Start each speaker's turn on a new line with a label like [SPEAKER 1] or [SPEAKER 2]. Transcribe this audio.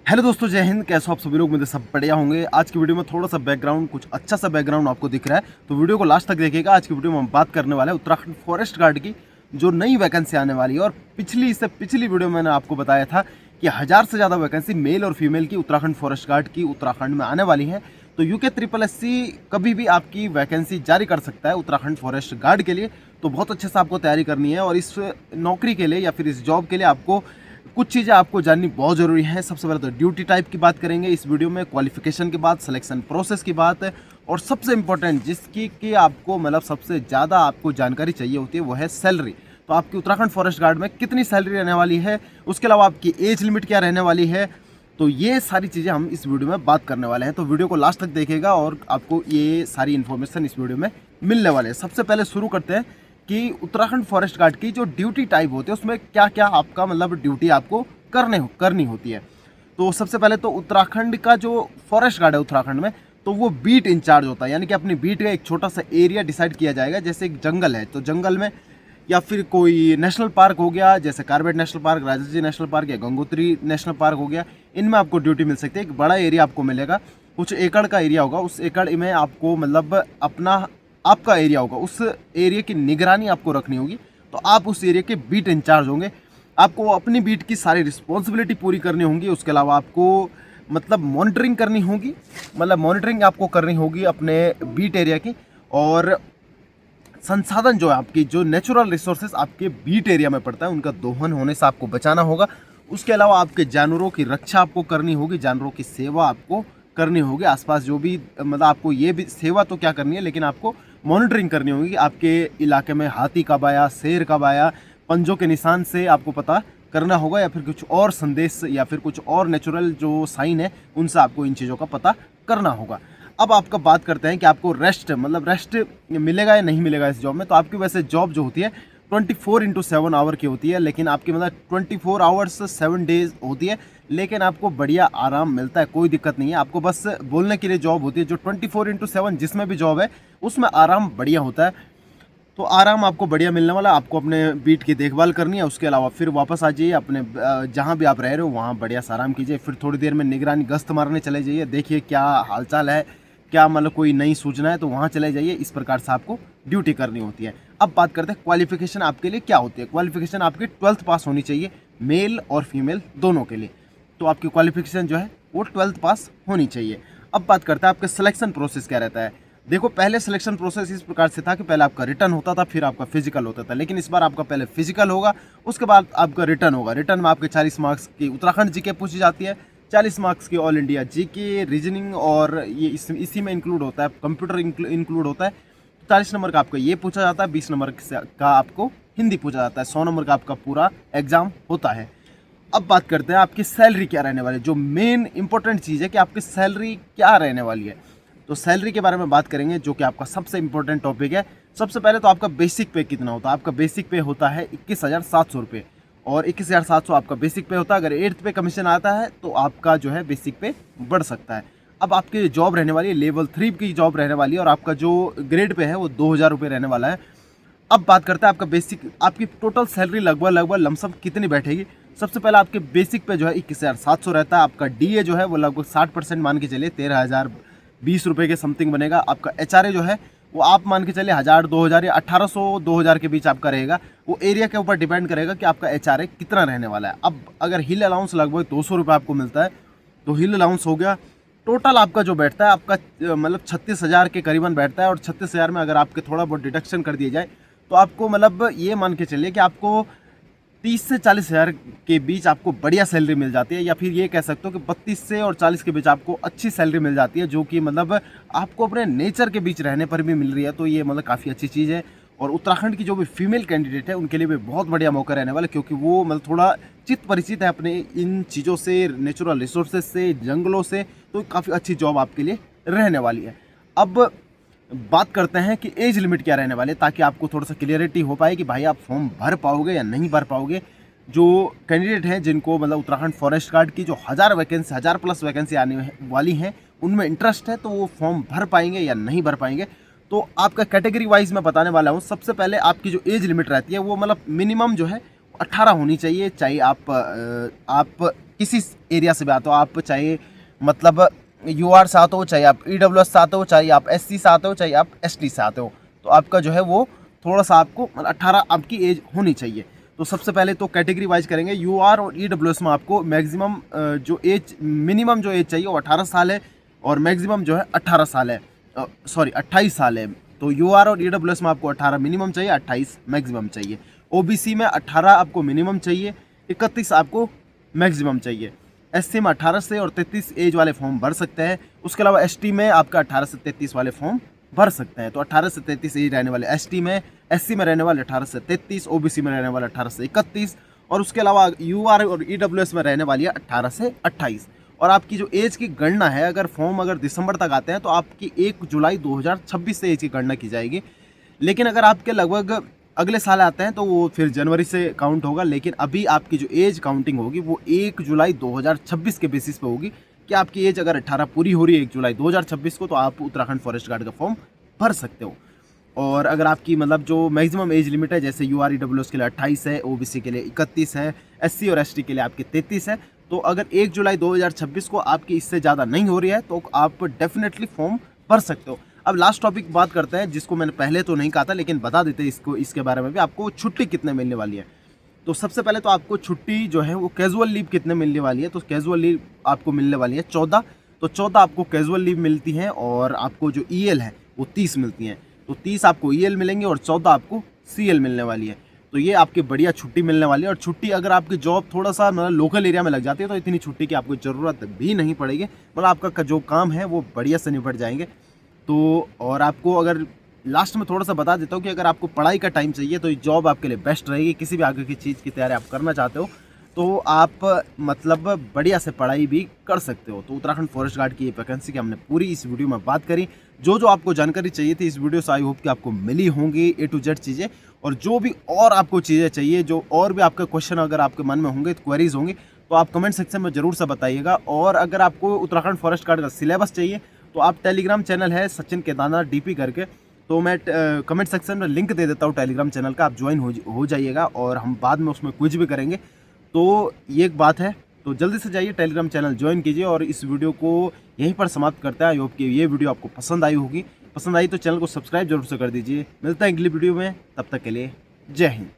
[SPEAKER 1] Hello दोस्तों, जय हिंद। कैसे हो आप सभी लोग? मेरे सब बढ़िया होंगे। आज की वीडियो में थोड़ा सा बैकग्राउंड, कुछ अच्छा सा बैकग्राउंड आपको दिख रहा है, तो वीडियो को लास्ट तक देखिएगा। आज की वीडियो में हम बात करने वाले हैं उत्तराखंड फॉरेस्ट गार्ड की जो नई वैकेंसी आने वाली है। और पिछली वीडियो में मैंने आपको बताया था कि 1000 से ज़्यादा वैकेंसी मेल और फीमेल की उत्तराखंड फॉरेस्ट गार्ड की उत्तराखंड में आने वाली है। तो यूके SSSC कभी भी आपकी वैकेंसी जारी कर सकता है उत्तराखंड फॉरेस्ट गार्ड के लिए। तो बहुत अच्छे से आपको तैयारी करनी है और इस नौकरी के लिए या फिर इस जॉब के लिए आपको कुछ चीज़ें आपको जाननी बहुत ज़रूरी है। सबसे पहले तो ड्यूटी टाइप की बात करेंगे इस वीडियो में, क्वालिफिकेशन की बात, सिलेक्शन प्रोसेस की बात, और सबसे इम्पोर्टेंट जिसकी कि आपको मतलब सबसे ज़्यादा आपको जानकारी चाहिए होती है वो है सैलरी। तो आपकी उत्तराखंड फॉरेस्ट गार्ड में कितनी सैलरी रहने वाली है, उसके अलावा आपकी एज लिमिट क्या रहने वाली है, तो ये सारी चीज़ें हम इस वीडियो में बात करने वाले हैं। तो वीडियो को लास्ट तक देखिएगा और आपको ये सारी इन्फॉर्मेशन इस वीडियो में मिलने वाले हैं। सबसे पहले शुरू करते हैं कि उत्तराखंड फॉरेस्ट गार्ड की जो ड्यूटी टाइप होती है उसमें क्या क्या आपका मतलब ड्यूटी आपको करनी होती है। तो सबसे पहले तो उत्तराखंड का जो फॉरेस्ट गार्ड है उत्तराखंड में, तो वो बीट इंचार्ज होता है। यानी कि अपनी बीट का एक छोटा सा एरिया डिसाइड किया जाएगा। जैसे एक जंगल है तो जंगल में, या फिर कोई नेशनल पार्क हो गया जैसे Corbett national park, Rajaji national park या गंगोत्री नेशनल पार्क हो गया, इनमें आपको ड्यूटी मिल सकती है। एक बड़ा एरिया आपको मिलेगा, कुछ एकड़ का एरिया होगा, उस एकड़ में आपको मतलब अपना आपका एरिया होगा, उस एरिया की निगरानी आपको रखनी होगी। तो आप उस एरिया के बीट इंचार्ज होंगे। आपको अपनी बीट की सारी रिस्पॉन्सिबिलिटी पूरी करनी होगी। उसके अलावा आपको मतलब मॉनिटरिंग करनी होगी, मतलब मॉनिटरिंग आपको करनी होगी अपने बीट एरिया की। और संसाधन जो है आपकी, जो नेचुरल रिसोर्सेज आपके बीट एरिया में पड़ता है, उनका दोहन होने से आपको बचाना होगा। उसके अलावा आपके जानवरों की रक्षा आपको करनी होगी, जानवरों की सेवा आपको करनी होगी। आसपास जो भी मतलब आपको ये भी सेवा तो क्या करनी है, लेकिन आपको मॉनिटरिंग करनी होगी कि आपके इलाके में हाथी कब आया, शेर कब आया, पंजों के निशान से आपको पता करना होगा, या फिर कुछ और संदेश या फिर कुछ और नेचुरल जो साइन है उनसे आपको इन चीज़ों का पता करना होगा। अब आपका बात करते हैं कि आपको रेस्ट मतलब रेस्ट मिलेगा या नहीं मिलेगा इस जॉब में। तो आपकी वैसे जॉब जो होती है 24/7 आवर की होती है, लेकिन आपकी मतलब 24 आवर्स 7 डेज होती है, लेकिन आपको बढ़िया आराम मिलता है, कोई दिक्कत नहीं है। आपको बस बोलने के लिए जॉब होती है। जो 24/7 जिसमें भी जॉब है उसमें आराम बढ़िया होता है। तो आराम आपको बढ़िया मिलने वाला। आपको अपने बीट की देखभाल करनी है, उसके अलावा फिर वापस आ जाइए अपने जहाँ भी आप रह रहे हो वहाँ बढ़िया से आराम कीजिए। फिर थोड़ी देर में निगरानी गश्त मारने चले जाइए, देखिए क्या हालचाल है, क्या मतलब कोई नई सूचना है तो वहाँ चले जाइए। इस प्रकार से आपको ड्यूटी करनी होती है। अब बात करते हैं क्वालिफिकेशन आपके लिए क्या होती है। क्वालिफिकेशन आपकी 12th पास होनी चाहिए, मेल और फीमेल दोनों के लिए। तो आपकी क्वालिफिकेशन जो है वो 12th पास होनी चाहिए। अब बात करते हैं आपके सिलेक्शन प्रोसेस क्या रहता है। देखो, पहले सिलेक्शन प्रोसेस इस प्रकार से था कि पहले आपका रिटर्न होता था, फिर आपका फिजिकल होता था, लेकिन इस बार आपका पहले फिजिकल होगा, उसके बाद आपका रिटर्न होगा। रिटर्न में आपके 40 मार्क्स की उत्तराखंड जीके पूछी जाती है, 40 मार्क्स की ऑल इंडिया जीके, रीजनिंग, और ये इसी में इंक्लूड होता है, कंप्यूटर इंक्लूड होता है। 40 नंबर का आपका ये पूछा जाता है, 20 नंबर का आपको हिंदी पूछा जाता है, 100 नंबर का आपका पूरा एग्जाम होता है। अब बात करते हैं आपकी सैलरी क्या रहने वाली है। जो मेन इंपॉर्टेंट चीज़ है कि आपकी सैलरी क्या रहने वाली है। तो सैलरी के बारे में बात करेंगे, जो कि आपका सबसे इंपॉर्टेंट टॉपिक है। सबसे पहले तो आपका बेसिक पे कितना होता है। आपका बेसिक पे होता है 21,700 रुपये, और 21,700 आपका बेसिक पे होता है। अगर 8th पे कमीशन आता है तो आपका जो है बेसिक पे बढ़ सकता है। अब आपकी जॉब रहने वाली है लेवल 3 की जॉब रहने वाली है, और आपका जो ग्रेड पे है वो 2,000 रुपये रहने वाला है। अब बात करते हैं आपका बेसिक, आपकी टोटल सैलरी लगभग लमसम कितनी बैठेगी। सबसे पहले आपके बेसिक पे जो है 21,700 रहता है। आपका डीए जो है वो लगभग 60% मान के चलिए 13,020 रुपये के समथिंग बनेगा। आपका एचआरए जो है वो आप मान के चलिए 1,000, 2,000 या 1,800 2,000 के बीच आपका रहेगा। वो एरिया के ऊपर डिपेंड करेगा कि आपका एचआरए कितना रहने वाला है। अब अगर हिल अलाउंस लगभग 200 रुपये आपको मिलता है, तो हिल अलाउंस हो गया। टोटल आपका जो बैठता है आपका मतलब 36,000 के करीबन बैठता है। और 36,000 में अगर आपके थोड़ा बहुत डिडक्शन कर दिया जाए तो आपको मतलब ये मान के चलिए कि आपको 30 से 40,000 के बीच आपको बढ़िया सैलरी मिल जाती है। या फिर ये कह सकते हो कि 32 से और 40 के बीच आपको अच्छी सैलरी मिल जाती है, जो कि मतलब आपको अपने नेचर के बीच रहने पर भी मिल रही है। तो ये मतलब काफ़ी अच्छी चीज़ है। और उत्तराखंड की जो भी फीमेल कैंडिडेट है उनके लिए भी बहुत बढ़िया मौका रहने वाला है, क्योंकि वो मतलब थोड़ा चित परिचित है अपने इन चीज़ों से, नेचुरल रिसोर्सेज से, जंगलों से। तो काफ़ी अच्छी जॉब आपके लिए रहने वाली है। अब बात करते हैं कि एज लिमिट क्या रहने वाली है, ताकि आपको थोड़ा सा क्लियरिटी हो पाए कि भाई आप फॉर्म भर पाओगे या नहीं भर पाओगे। जो कैंडिडेट हैं जिनको मतलब उत्तराखंड फॉरेस्ट गार्ड की जो 1000 प्लस वैकेंसी आने वाली हैं उनमें इंटरेस्ट है, तो वो फॉर्म भर पाएंगे या नहीं भर पाएंगे। तो आपका कैटेगरी वाइज मैं बताने वाला हूँ। सबसे पहले आपकी जो एज लिमिट रहती है वो मतलब मिनिमम जो है 18 होनी चाहिए। चाहे आप किसी एरिया से भी आते हो आप, चाहे मतलब यूआर से आते हो, चाहे आप ईडब्ल्यूएस से आते हो, चाहे आप एससी से आते हो, चाहे आप एसटी से आते हो, तो आपका जो है वो थोड़ा सा आपको मतलब 18 आपकी एज होनी चाहिए। तो सबसे पहले तो कैटेगरी वाइज करेंगे। यूआर और ईडब्ल्यूएस में आपको मैक्सिमम जो एज मिनिमम जो एज चाहिए वो 18 साल है और मैक्सिमम जो है 18 साल है, सॉरी 28 साल है। तो यूआर और ईडब्ल्यूएस में आपको 18 मिनिमम चाहिए, 28 मैक्सिमम चाहिए। ओबीसी में 18 आपको मिनिमम चाहिए, 31 आपको मैक्सिमम चाहिए। एससी में 18 से और 33 एज वाले फॉर्म भर सकते हैं। उसके अलावा एसटी में आपका 18 से 33 वाले फॉर्म भर सकते हैं। तो 18 से 33 एज रहने वाले एसटी में, एससी में रहने वाले 18 से 33, ओबीसी में रहने वाले 18 से 31 और उसके अलावा यूआर और ईडब्ल्यूएस में रहने वाली है 18 से 28। और आपकी जो एज की गणना है, अगर फॉर्म अगर दिसंबर तक आते हैं तो आपकी 1 जुलाई 2026 से एज की गणना की जाएगी। लेकिन अगर आपके लगभग अगले साल आते हैं तो वो फिर जनवरी से काउंट होगा। लेकिन अभी आपकी जो एज काउंटिंग होगी वो 1 जुलाई 2026 के बेसिस पे होगी कि आपकी एज अगर 18 पूरी हो रही है 1 जुलाई 2026 को, तो आप उत्तराखंड फॉरेस्ट गार्ड का फॉर्म भर सकते हो। और अगर आपकी मतलब जो मैक्सिमम एज लिमिट है, जैसे यूआर ईडब्ल्यूएस के लिए 28 है, ओबीसी के लिए 31 है, एससी और एसटी के लिए आपके 33 है, तो अगर 1 जुलाई 2026 को आपकी इससे ज़्यादा नहीं हो रही है तो आप डेफिनेटली फॉर्म भर सकते हो। अब लास्ट टॉपिक बात करते हैं, जिसको मैंने पहले तो नहीं कहा था लेकिन बता देते हैं इसको, इसके बारे में भी। आपको छुट्टी कितने मिलने वाली है? तो सबसे पहले तो आपको छुट्टी जो है वो कैजुअल लीव कितने मिलने वाली है? तो कैजुअल लीव आपको मिलने वाली है 14। तो 14 आपको कैजुअल लीव मिलती हैं और आपको जो ईएल है वो 30 मिलती हैं। तो 30 आपको ईएल मिलेंगे और 14 आपको सीएल मिलने वाली है। तो ये आपकी बढ़िया छुट्टी मिलने वाली है। और छुट्टी अगर आपकी जॉब थोड़ा सा मतलब लोकल एरिया में लग जाती है तो इतनी छुट्टी की आपको ज़रूरत भी नहीं पड़ेगी, मतलब आपका जो काम है वो बढ़िया से निपट जाएंगे। तो और आपको अगर लास्ट में थोड़ा सा बता देता हूँ कि अगर आपको पढ़ाई का टाइम चाहिए तो ये जॉब आपके लिए बेस्ट रहेगी। किसी भी आगे की चीज़ की तैयारी आप करना चाहते हो तो आप मतलब बढ़िया से पढ़ाई भी कर सकते हो। तो उत्तराखंड फॉरेस्ट गार्ड की ये वैकेंसी की हमने पूरी इस वीडियो में बात करी। जो जो आपको जानकारी चाहिए थी इस वीडियो से आई होप कि आपको मिली होंगी A to Z चीज़ें। और जो भी और आपको चीज़ें चाहिए, जो और भी आपका क्वेश्चन अगर आपके मन में होंगे, क्वेरीज होंगी, तो आप कमेंट सेक्शन में ज़रूर से बताइएगा। और अगर आपको उत्तराखंड फॉरेस्ट गार्ड का सिलेबस चाहिए तो आप टेलीग्राम चैनल है सचिन केदारनाथ DP करके, तो मैं कमेंट सेक्शन में लिंक दे देता हूँ टेलीग्राम चैनल का, आप ज्वाइन हो जाइएगा और हम बाद में उसमें कुछ भी करेंगे। तो ये एक बात है, तो जल्दी से जाइए टेलीग्राम चैनल ज्वाइन कीजिए। और इस वीडियो को यहीं पर समाप्त करते हैं। आई होप कि ये वीडियो आपको पसंद आई होगी। पसंद आई तो चैनल को सब्सक्राइब जरूर से कर दीजिए। मिलता है अगली वीडियो में, तब तक के लिए जय हिंद।